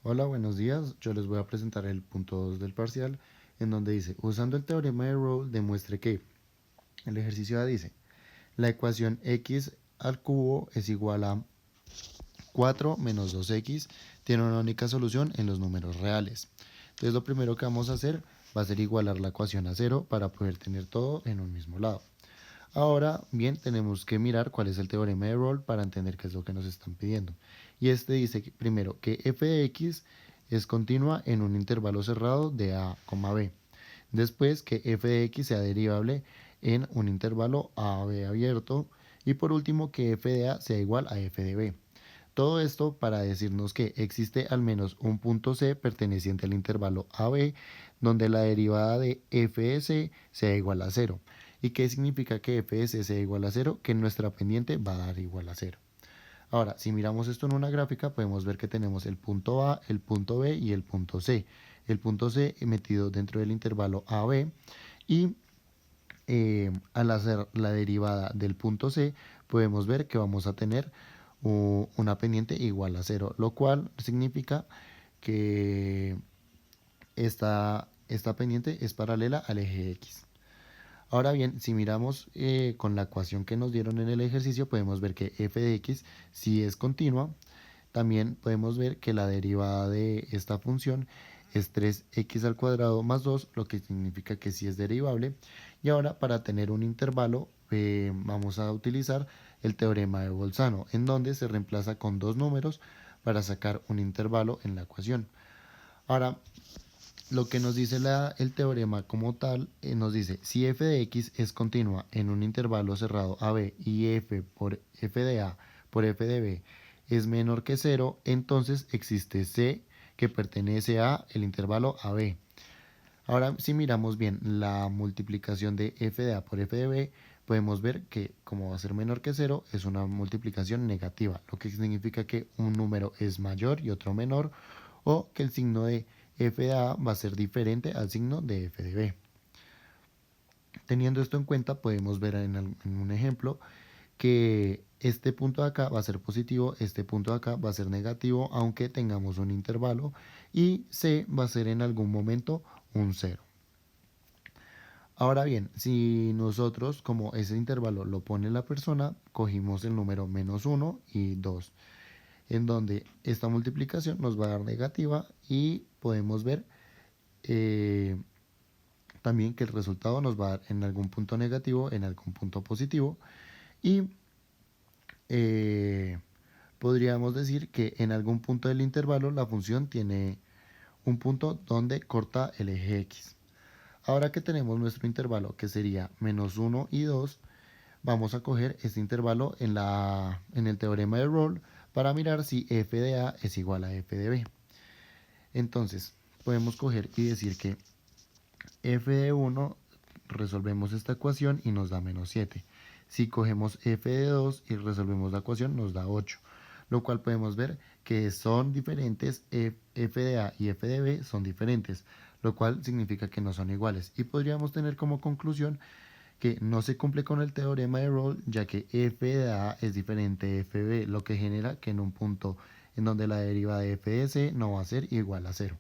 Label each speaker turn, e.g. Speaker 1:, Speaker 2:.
Speaker 1: Hola, buenos días. Yo les voy a presentar el punto 2 del parcial, en donde dice, usando el teorema de Rolle, demuestre que el ejercicio A dice, la ecuación x al cubo es igual a 4 menos 2x, tiene una única solución en los números reales. Entonces lo primero que vamos a hacer va a ser igualar la ecuación a 0 para poder tener todo en un mismo lado. Ahora bien, tenemos que mirar cuál es el teorema de Rolle para entender qué es lo que nos están pidiendo. Y este dice primero que f de x es continua en un intervalo cerrado de a, b. Después que f de x sea derivable en un intervalo a, b abierto. Y por último que f de a sea igual a f de b. Todo esto para decirnos que existe al menos un punto C perteneciente al intervalo AB donde la derivada de f de c sea igual a 0. ¿Y qué significa que f de c sea igual a 0? Que nuestra pendiente va a dar igual a 0. Ahora, si miramos esto en una gráfica, podemos ver que tenemos el punto A, el punto B y el punto C. El punto C metido dentro del intervalo AB y al hacer la derivada del punto C, podemos ver que vamos a tener una pendiente igual a 0, lo cual significa que esta pendiente es paralela al eje X. Ahora bien, si miramos con la ecuación que nos dieron en el ejercicio, podemos ver que f de x si es continua. También podemos ver que la derivada de esta función es 3x al cuadrado más 2, lo que significa que sí es derivable. Y ahora para tener un intervalo vamos a utilizar el teorema de Bolzano, en donde se reemplaza con dos números para sacar un intervalo en la ecuación. Ahora, lo que nos dice el teorema como tal, nos dice, si f de x es continua en un intervalo cerrado AB y f por f de a por f de b es menor que 0, entonces existe c que pertenece a el intervalo AB. Ahora, si miramos bien la multiplicación de f de a por f de b, podemos ver que como va a ser menor que 0, es una multiplicación negativa, lo que significa que un número es mayor y otro menor, o que el signo de f de a va a ser diferente al signo de f de b. Teniendo esto en cuenta, podemos ver en un ejemplo que este punto de acá va a ser positivo, este punto de acá va a ser negativo, aunque tengamos un intervalo, y c va a ser en algún momento un 0. Ahora bien, si nosotros, como ese intervalo lo pone la persona, cogimos el número menos 1 y 2, en donde esta multiplicación nos va a dar negativa y podemos ver eh, también que el resultado nos va a dar en algún punto negativo, en algún punto positivo y eh, podríamos decir que en algún punto del intervalo la función tiene un punto donde corta el eje X. Ahora que tenemos nuestro intervalo que sería menos 1 y 2, vamos a coger este intervalo en el teorema de Rolle para mirar si f de a es igual a f de b. Entonces, podemos coger y decir que f de 1, resolvemos esta ecuación y nos da menos 7. Si cogemos f de 2 y resolvemos la ecuación, nos da 8. Lo cual podemos ver que son diferentes, f de a y f de b son diferentes, lo cual significa que no son iguales. Y podríamos tener como conclusión que no se cumple con el teorema de Rolle, ya que f de a es diferente de f de b, lo que genera que en un punto en donde la derivada de f de c no va a ser igual a 0.